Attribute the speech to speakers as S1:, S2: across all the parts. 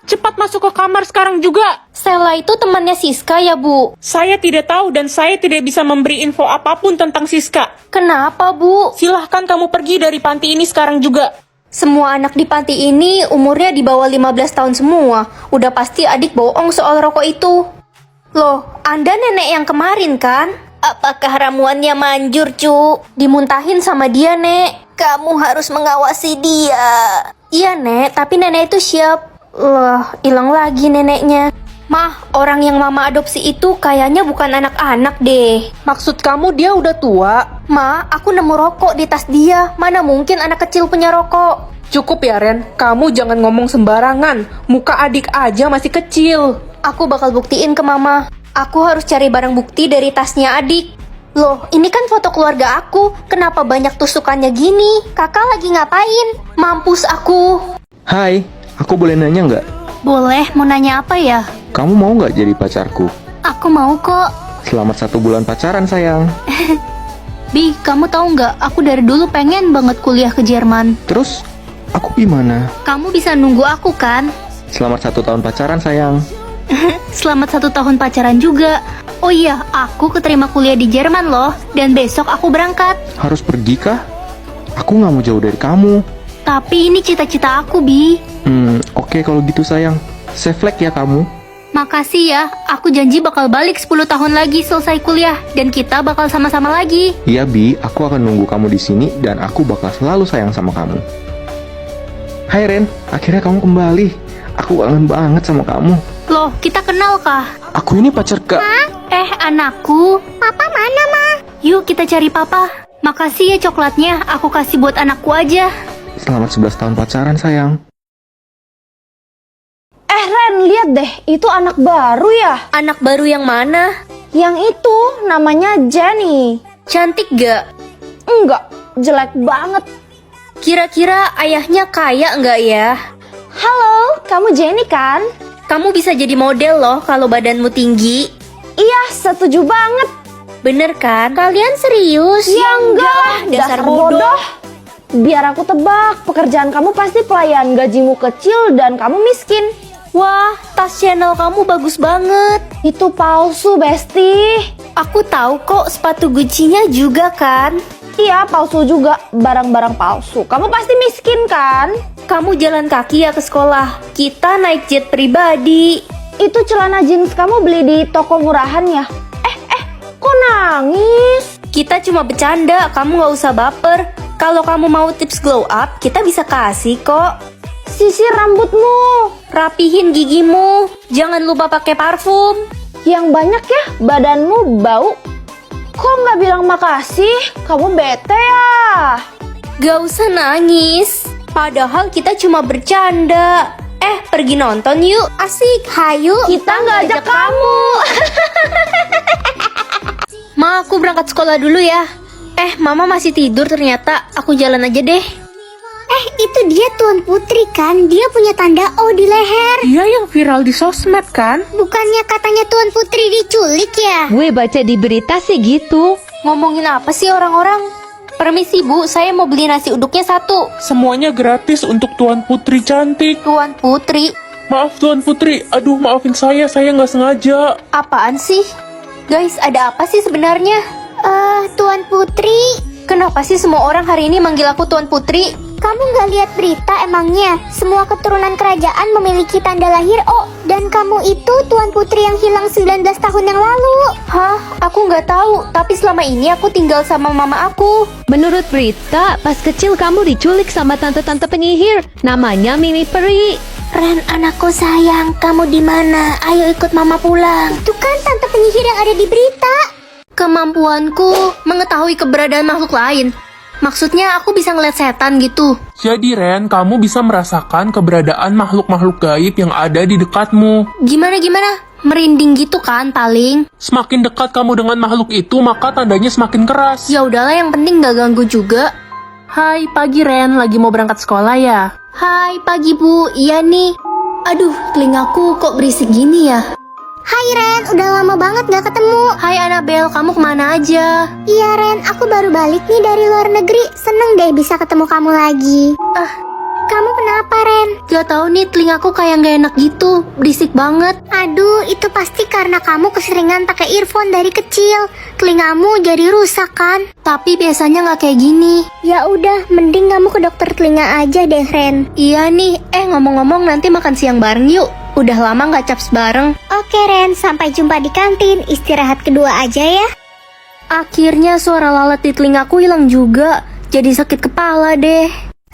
S1: Cepat masuk ke kamar sekarang juga.
S2: Stella itu temannya Siska ya, Bu?
S1: Saya tidak tahu dan saya tidak bisa memberi info apapun tentang Siska.
S2: Kenapa, Bu?
S1: Silahkan kamu pergi dari panti ini sekarang juga.
S2: Semua anak di panti ini umurnya di bawah 15 tahun semua. Udah pasti adik bohong soal rokok itu. Loh, Anda nenek yang kemarin kan? Apakah ramuannya manjur, Cu? Dimuntahin sama dia, Nek. Kamu harus mengawasi dia. Iya, Nek, tapi nenek itu siap. Loh, hilang lagi neneknya. Mah, orang yang mama adopsi itu kayaknya bukan anak-anak deh.
S1: Maksud kamu dia udah tua?
S2: Ma, aku nemu rokok di tas dia. Mana mungkin anak kecil punya rokok?
S1: Cukup ya, Ren. Kamu jangan ngomong sembarangan. Muka adik aja masih kecil.
S2: Aku bakal buktiin ke mama. Aku harus cari barang bukti dari tasnya adik. Loh, ini kan foto keluarga aku. Kenapa banyak tusukannya gini? Kakak lagi ngapain? Mampus aku.
S3: Hai, aku boleh nanya nggak?
S2: Boleh, mau nanya apa ya?
S3: Kamu mau nggak jadi pacarku?
S2: Aku mau kok.
S3: Selamat 1 bulan pacaran, sayang.
S2: Bi, kamu tahu nggak? Aku dari dulu pengen banget kuliah ke Jerman.
S3: Terus, aku gimana?
S2: Kamu bisa nunggu aku kan?
S3: Selamat 1 tahun pacaran, sayang.
S2: Selamat 1 tahun pacaran juga. Oh iya, aku keterima kuliah di Jerman loh. Dan besok aku berangkat.
S3: Harus pergi kah? Aku nggak mau jauh dari kamu.
S2: Tapi ini cita-cita aku, Bi.
S3: Oke kalau gitu, sayang. Safe flight ya kamu.
S2: Makasih ya, aku janji bakal balik 10 tahun lagi selesai kuliah. Dan kita bakal sama-sama lagi.
S3: Iya, Bi. Aku akan nunggu kamu di sini dan aku bakal selalu sayang sama kamu. Hai, Ren. Akhirnya kamu kembali. Aku kangen banget sama kamu.
S2: Loh, kita kenal kah?
S3: Aku ini pacar Kak.
S2: Anakku. Papa mana, Ma? Yuk kita cari papa. Makasih ya coklatnya, aku kasih buat anakku aja.
S3: Selamat 11 tahun pacaran, sayang.
S4: Ren, lihat deh, itu anak baru ya?
S2: Anak baru yang mana?
S4: Yang itu namanya Jenny.
S2: Cantik gak?
S4: Enggak, jelek banget.
S2: Kira-kira ayahnya kaya nggak ya?
S4: Halo, kamu Jenny kan?
S2: Kamu bisa jadi model loh kalau badanmu tinggi.
S4: Iya, setuju banget.
S2: Bener kan? Kalian serius?
S4: Ya enggak,
S2: dasar bodoh.
S4: Biar aku tebak, pekerjaan kamu pasti pelayan, gajimu kecil dan kamu miskin.
S2: Wah, tas channel kamu bagus banget.
S4: Itu palsu, Besti.
S2: Aku tahu kok sepatu Gucci-nya juga kan.
S4: Iya, palsu juga, barang-barang palsu. Kamu pasti miskin kan?
S2: Kamu jalan kaki ya ke sekolah. Kita naik jet pribadi.
S4: Itu celana jeans kamu beli di toko murahan ya? Kok nangis?
S2: Kita cuma bercanda, kamu nggak usah baper. Kalau kamu mau tips glow up, kita bisa kasih kok.
S4: Sisir rambutmu.
S2: Rapihin gigimu. Jangan lupa pakai parfum.
S4: Yang banyak ya, badanmu bau. Kok nggak bilang makasih? Kamu bete ya?
S2: Gak usah nangis. Padahal kita cuma bercanda. Pergi nonton yuk. Asik, hayu.
S4: Kita nggak ajak kamu.
S2: Ma, aku berangkat sekolah dulu ya. Mama masih tidur ternyata. Aku jalan aja deh.
S5: Itu dia Tuan Putri kan? Dia punya tanda O di leher.
S1: Dia yang viral di sosmed kan?
S5: Bukannya katanya Tuan Putri diculik ya?
S6: Gue baca di berita sih gitu.
S2: Ngomongin apa sih orang-orang? Permisi Bu, saya mau beli nasi uduknya 1.
S1: Semuanya gratis untuk Tuan Putri cantik.
S2: Tuan Putri,
S1: Maaf Tuan Putri, aduh maafin saya nggak sengaja.
S2: apaan sih? Guys, ada apa sih sebenarnya?
S5: Tuan Putri,
S2: Kenapa sih semua orang hari ini manggil aku Tuan Putri?
S5: kamu nggak lihat berita emangnya? Semua keturunan kerajaan memiliki tanda lahir O. Dan kamu itu Tuan Putri yang hilang 19 tahun yang lalu.
S2: Hah? Aku nggak tahu, tapi selama ini aku tinggal sama mama aku.
S6: Menurut berita, pas kecil kamu diculik sama tante-tante penyihir. Namanya Mimi Peri.
S5: Ren, anakku sayang, kamu di mana? Ayo ikut mama pulang. Itu kan tante penyihir yang ada di berita.
S2: Kemampuanku mengetahui keberadaan makhluk lain. Maksudnya aku bisa ngeliat setan gitu.
S1: Jadi Ren, kamu bisa merasakan keberadaan makhluk-makhluk gaib yang ada di dekatmu.
S2: Gimana? Merinding gitu kan paling.
S1: Semakin dekat kamu dengan makhluk itu, maka tandanya semakin keras.
S2: Ya udahlah, yang penting gak ganggu juga.
S1: Hai, pagi Ren, lagi mau berangkat sekolah ya?
S2: Hai, pagi Bu. Iya nih. Aduh, telingaku kok berisik gini ya.
S5: Hai Ren, udah lama banget gak ketemu.
S2: Hai Annabelle, kamu kemana aja?
S5: Iya Ren, aku baru balik nih dari luar negeri. Seneng deh bisa ketemu kamu lagi. Kamu kenapa, Ren?
S2: Gak tau nih, telingaku kayak gak enak gitu. Berisik banget.
S5: Aduh, itu pasti karena kamu keseringan pakai earphone dari kecil. Telingamu jadi rusak kan?
S2: Tapi biasanya gak kayak gini.
S5: Ya udah, mending kamu ke dokter telinga aja deh, Ren.
S2: Iya nih, ngomong-ngomong nanti makan siang bareng yuk. Udah lama gak caps bareng.
S5: Oke, Ren, sampai jumpa di kantin. Istirahat kedua aja ya.
S2: Akhirnya suara lalat di telingaku hilang juga. Jadi sakit kepala deh.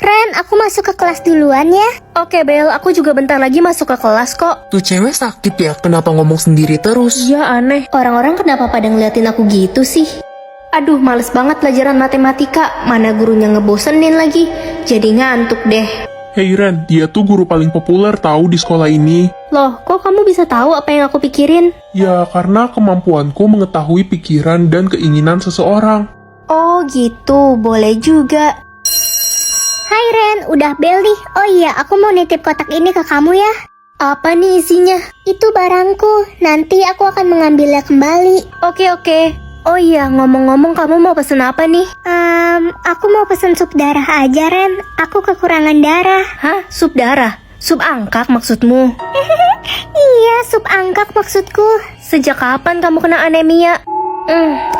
S5: Ren, aku masuk ke kelas duluan ya.
S2: Oke Bel, aku juga bentar lagi masuk ke kelas kok.
S1: Tuh cewek sakit ya, kenapa ngomong sendiri terus?
S2: Iya aneh, orang-orang kenapa pada ngeliatin aku gitu sih? Aduh, males banget pelajaran matematika. Mana gurunya ngebosenin lagi. Jadi ngantuk deh.
S1: Hey Ren, dia tuh guru paling populer tahu di sekolah ini.
S2: Loh, kok kamu bisa tahu apa yang aku pikirin?
S1: Ya, karena kemampuanku mengetahui pikiran dan keinginan seseorang.
S2: Oh gitu, boleh juga.
S5: Hai Ren, udah bel nih. Oh iya, aku mau nitip kotak ini ke kamu ya.
S2: Apa nih isinya?
S5: Itu barangku, nanti aku akan mengambilnya kembali.
S2: Oke. Oh iya, ngomong-ngomong kamu mau pesen apa nih?
S5: Aku mau pesen sup darah aja, Ren. Aku kekurangan darah.
S2: Hah? Sup darah? Sup angkak maksudmu?
S5: Iya, sup angkak maksudku.
S2: Sejak kapan kamu kena anemia?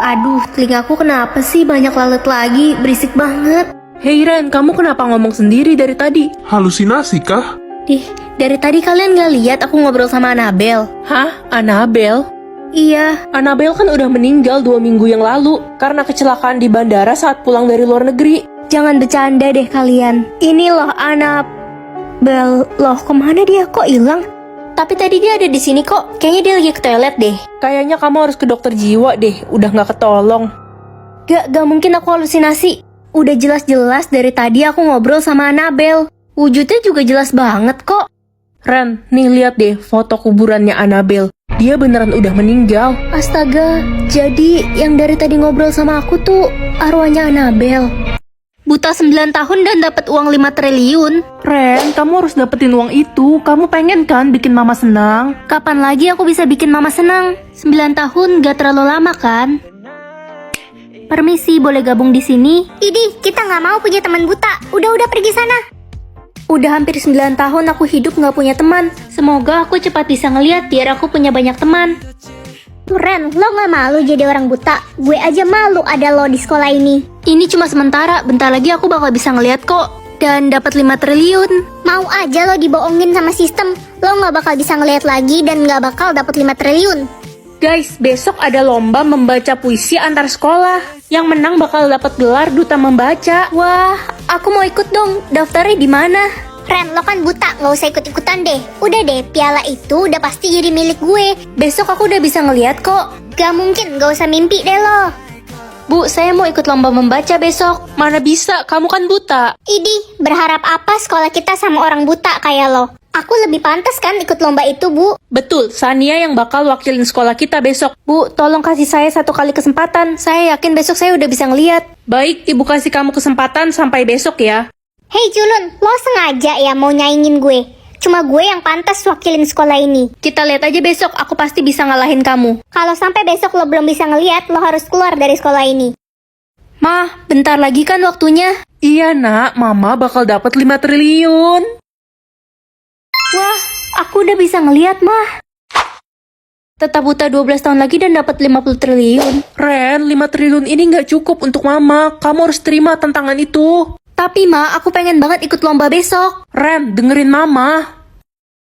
S2: Aduh, telingaku kenapa sih banyak lalat lagi? Berisik banget. Hei Ren, kamu kenapa ngomong sendiri dari tadi?
S1: Halusinasi kah?
S2: Dari tadi kalian gak lihat aku ngobrol sama Anabel? Hah? Anabel? Iya, Anabel kan udah meninggal 2 minggu yang lalu karena kecelakaan di bandara saat pulang dari luar negeri. Jangan bercanda deh kalian. Ini loh Anabel. Loh, kemana dia? Kok hilang? Tapi tadi dia ada di sini kok. Kayaknya dia lagi ke toilet deh. Kayaknya kamu harus ke dokter jiwa deh. Udah gak ketolong. Gak mungkin aku halusinasi. Udah jelas-jelas dari tadi aku ngobrol sama Anabel. Wujudnya juga jelas banget kok. Ren, nih lihat deh foto kuburannya Anabel. Dia beneran udah meninggal. Astaga, jadi yang dari tadi ngobrol sama aku tuh arwahnya Anabel. Buta 9 tahun dan dapat uang 5 triliun. Ren, kamu harus dapetin uang itu. Kamu pengen kan bikin mama senang? Kapan lagi aku bisa bikin mama senang? 9 tahun gak terlalu lama kan? Permisi, boleh gabung di sini?
S5: Idih, kita nggak mau punya teman buta. Udah pergi sana.
S2: Udah hampir 9 tahun aku hidup gak punya teman. Semoga aku cepat bisa ngeliat biar aku punya banyak teman.
S5: Ren, lo nggak malu jadi orang buta? Gue aja malu ada lo di sekolah ini.
S2: Ini cuma sementara, bentar lagi aku bakal bisa ngeliat kok. Dan dapat 5 triliun.
S5: Mau aja lo dibohongin sama sistem. Lo nggak bakal bisa ngeliat lagi dan nggak bakal dapat 5 triliun.
S2: Guys, besok ada lomba membaca puisi antar sekolah. Yang menang bakal dapat gelar duta membaca. Wah, aku mau ikut dong. Daftarnya di mana?
S5: Ren, lo kan buta, nggak usah ikut-ikutan deh. Udah deh, piala itu udah pasti jadi milik gue.
S2: Besok aku udah bisa ngeliat kok.
S5: Gak mungkin, gak usah mimpi deh lo.
S2: Bu, saya mau ikut lomba membaca besok. Mana bisa, kamu kan buta.
S5: Idih, berharap apa sekolah kita sama orang buta kayak lo? Aku lebih pantas kan ikut lomba itu, Bu.
S2: Betul, Sania yang bakal wakilin sekolah kita besok. Bu, tolong kasih saya 1 kali kesempatan. Saya yakin besok saya udah bisa ngeliat. Baik, ibu kasih kamu kesempatan sampai besok ya.
S5: Hei Julun, lo sengaja ya mau nyaingin gue? Cuma gue yang pantas wakilin sekolah ini.
S2: Kita lihat aja besok, aku pasti bisa ngalahin kamu.
S5: Kalau sampai besok lo belum bisa ngeliat, lo harus keluar dari sekolah ini.
S2: Mah, bentar lagi kan waktunya.
S1: Iya nak, mama bakal dapat 5 triliun.
S2: Wah, aku udah bisa ngeliat, Mah. Tetap buta 12 tahun lagi dan dapat 50 triliun.
S1: Ren, 5 triliun ini nggak cukup untuk mama. Kamu harus terima tantangan itu.
S2: Tapi, Ma, aku pengen banget ikut lomba besok.
S1: Ren, dengerin mama.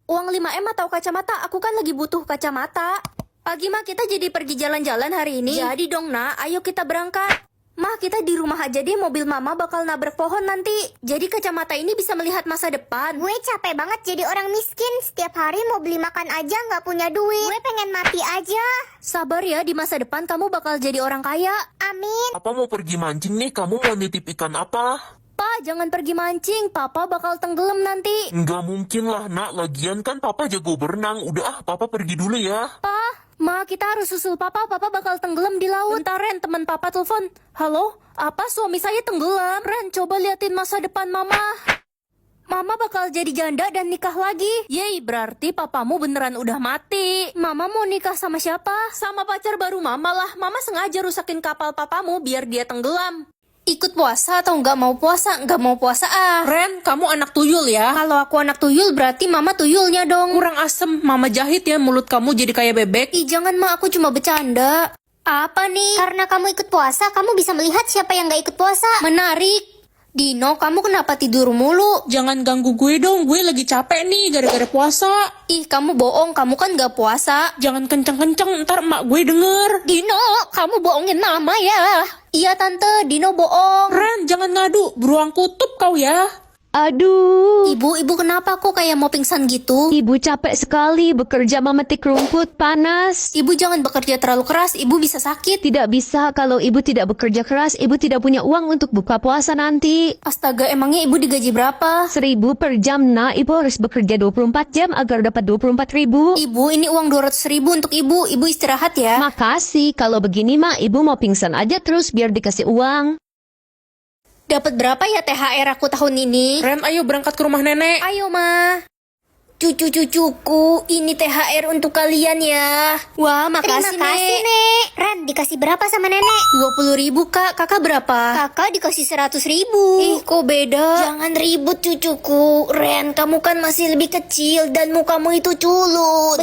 S2: Uang 5M atau kacamata? Aku kan lagi butuh kacamata. Pagi, Ma, kita jadi pergi jalan-jalan hari ini. Jadi dong, Nak. Ayo kita berangkat. Mah, kita di rumah aja deh, mobil mama bakal nabrak pohon nanti. Jadi kacamata ini bisa melihat masa depan.
S5: Gue capek banget jadi orang miskin. Setiap hari mau beli makan aja nggak punya duit. Gue pengen mati aja.
S2: Sabar ya, di masa depan kamu bakal jadi orang kaya.
S5: Amin.
S1: Papa mau pergi mancing nih, kamu mau nitip ikan apa?
S2: Pa, jangan pergi mancing. Papa bakal tenggelam nanti.
S1: Nggak mungkin lah nak, lagian kan papa jago berenang. Udah papa pergi dulu ya.
S2: Pa, Ma, kita harus susul papa. Papa bakal tenggelam di laut. Bentar, Ren, teman papa telepon. Halo? Apa suami saya tenggelam? Ren, coba liatin masa depan mama. Mama bakal jadi janda dan nikah lagi. Yeay, berarti papamu beneran udah mati. Mama mau nikah sama siapa? Sama pacar baru mama lah. Mama sengaja rusakin kapal papamu biar dia tenggelam. Ikut puasa atau nggak mau puasa? Nggak mau puasa ah.
S1: Ren, kamu anak tuyul ya?
S2: Kalau aku anak tuyul berarti mama tuyulnya dong.
S1: Kurang asem, mama jahit ya mulut kamu jadi kayak bebek.
S2: Ih jangan ma, aku cuma bercanda. Apa nih?
S5: Karena kamu ikut puasa, kamu bisa melihat siapa yang gak ikut puasa.
S2: Menarik. Dino, kamu kenapa tidur mulu?
S1: Jangan ganggu gue dong, gue lagi capek nih gara-gara puasa.
S2: Ih, kamu bohong, kamu kan gak puasa.
S1: Jangan kenceng-kenceng, ntar emak gue denger.
S2: Dino, kamu bohongin mama ya? Iya tante, Dino bohong.
S1: Ren, jangan ngadu, beruang kutub kau ya.
S6: Aduh,
S2: Ibu kenapa kok kayak mau pingsan gitu?
S6: ibu capek sekali bekerja memetik rumput panas.
S2: Ibu jangan bekerja terlalu keras, ibu bisa sakit.
S6: Tidak bisa kalau ibu tidak bekerja keras, ibu tidak punya uang untuk buka puasa nanti.
S2: Astaga, emangnya ibu digaji berapa?
S6: 1.000 per jam, nah ibu harus bekerja 24 jam agar dapat 24.000.
S2: Ibu, ini uang 200.000 untuk ibu. Ibu istirahat ya.
S6: Makasih, kalau begini mah ibu mau pingsan aja terus biar dikasih uang.
S2: Dapat berapa ya THR aku tahun ini?
S1: Ren, ayo berangkat ke rumah nenek.
S2: Ayo ma. Cucu-cucuku, ini THR untuk kalian ya. Wah, makasih
S5: Terima kasih,
S2: Nek.
S5: Nek. Ren, dikasih berapa sama Nenek?
S2: 20.000 kak, kakak berapa?
S5: Kakak dikasih 100.000.
S2: Ih, kok beda? Jangan ribut cucuku. Ren, kamu kan masih lebih kecil dan mukamu itu culun.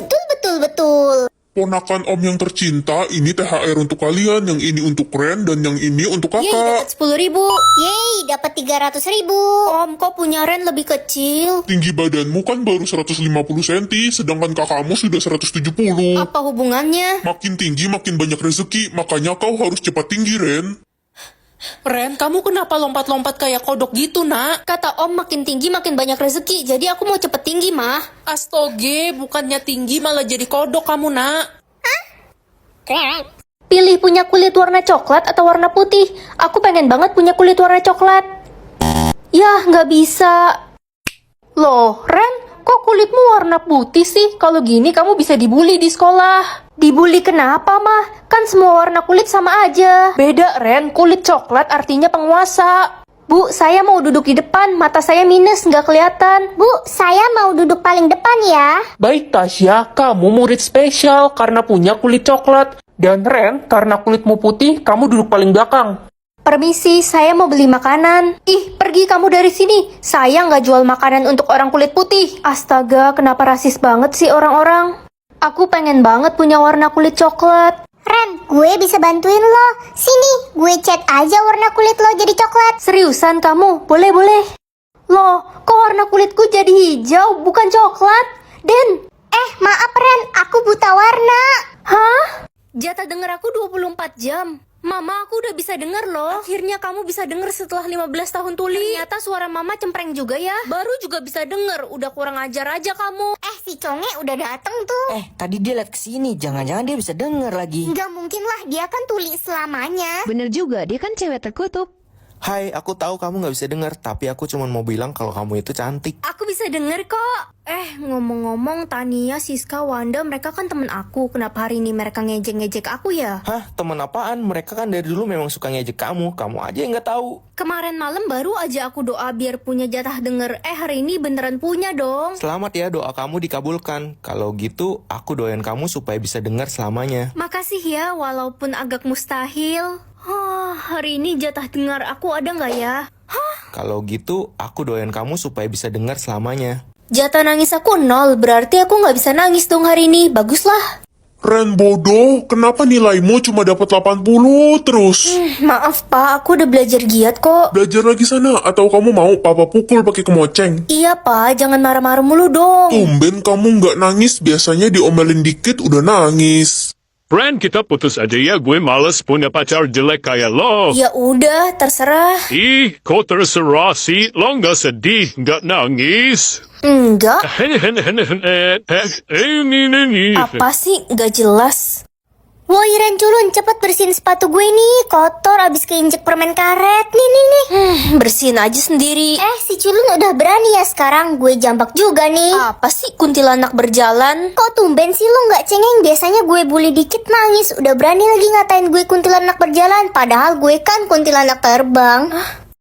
S5: Betul.
S7: Ponakan Om yang tercinta, ini THR untuk kalian, yang ini untuk Ren, dan yang ini untuk
S2: Yeay,
S7: kakak.
S2: dapat 10.000.
S5: Yeay, dapat 300.000.
S2: Om, kok punya Ren lebih kecil?
S7: Tinggi badanmu kan baru 150 cm, sedangkan kakakmu sudah 170.
S2: Apa hubungannya?
S7: Makin tinggi makin banyak rezeki, makanya kau harus cepat tinggi, Ren.
S1: Ren, kamu kenapa lompat-lompat kayak kodok gitu, nak?
S2: Kata Om makin tinggi makin banyak rezeki, jadi aku mau cepet tinggi mah.
S1: Astoge, bukannya tinggi malah jadi kodok kamu, nak.
S2: Pilih punya kulit warna coklat atau warna putih. Aku pengen banget punya kulit warna coklat. Yah, nggak bisa. Loh, Ren, kok kulitmu warna putih sih? Kalau gini kamu bisa dibully di sekolah. Dibully kenapa, mah? Kan semua warna kulit sama aja. Beda, Ren. Kulit coklat artinya penguasa. Bu, saya mau duduk di depan. Mata saya minus, nggak kelihatan.
S5: Bu, saya mau duduk paling depan ya.
S1: Baik, Tasya, kamu murid spesial karena punya kulit coklat. Dan Ren, karena kulitmu putih, kamu duduk paling belakang.
S2: Permisi, saya mau beli makanan. Ih, pergi kamu dari sini. Saya nggak jual makanan untuk orang kulit putih. Astaga, kenapa rasis banget sih orang-orang? Aku pengen banget punya warna kulit coklat.
S5: Ren, gue bisa bantuin lo. Sini, gue cat aja warna kulit lo jadi coklat.
S2: Seriusan kamu? Boleh. Loh, kok warna kulitku jadi hijau, bukan coklat? Den!
S5: Maaf Ren, aku buta warna.
S2: Hah? Jatah denger aku 24 jam. Mama, aku udah bisa denger loh. Akhirnya kamu bisa denger setelah 15 tahun tuli. Ternyata suara mama cempreng juga ya. Baru juga bisa denger. Udah kurang ajar aja kamu.
S5: Si Conge udah dateng tuh.
S8: Tadi dia liat kesini, jangan-jangan dia bisa denger lagi.
S5: Nggak mungkin lah, dia kan tuli selamanya.
S6: Bener juga, dia kan cewek terkutuk.
S3: Hai, aku tahu kamu nggak bisa dengar, tapi aku cuma mau bilang kalau kamu itu cantik.
S2: Aku bisa denger kok. Ngomong-ngomong, Tania, Siska, Wanda, mereka kan temen aku. Kenapa hari ini mereka ngejek-ngejek aku ya?
S3: Hah, teman apaan? Mereka kan dari dulu memang suka ngejek kamu. Kamu aja yang nggak tahu.
S2: Kemarin malam baru aja aku doa biar punya jatah denger. Hari ini beneran punya dong.
S3: Selamat ya, doa kamu dikabulkan. Kalau gitu, aku doain kamu supaya bisa dengar selamanya.
S2: Makasih ya, walaupun agak mustahil. Hari ini jatah dengar aku ada nggak ya?
S3: Kalau gitu, aku doain kamu supaya bisa dengar selamanya.
S2: Jatah nangis aku 0, berarti aku nggak bisa nangis dong hari ini. Baguslah.
S7: Ren bodoh, kenapa nilaimu cuma dapat 80 terus?
S2: Maaf pak, aku udah belajar giat kok.
S7: Belajar lagi sana, atau kamu mau papa pukul pakai kemoceng?
S2: Iya pak, jangan marah-marah mulu dong.
S7: Tumben kamu nggak nangis, biasanya diomelin dikit udah nangis.
S9: Ren, kita putus aja ya, gue males punya pacar jelek kayak lo.
S2: Ya udah, terserah.
S9: Ih, kok terserah sih? Lo nggak sedih, nggak nangis?
S2: Enggak.
S9: Apa
S2: Apa sih? Nggak jelas.
S5: Woi Ren culun, cepet bersihin sepatu gue nih. Kotor abis keinjek permen karet. Nih.
S2: Bersihin aja sendiri.
S5: Si culun udah berani ya sekarang. Gue jambak juga nih.
S2: Apa sih kuntilanak berjalan?
S5: Kok tumben sih lo nggak cengeng? Biasanya gue bully dikit nangis. Udah berani lagi ngatain gue kuntilanak berjalan. Padahal gue kan kuntilanak terbang.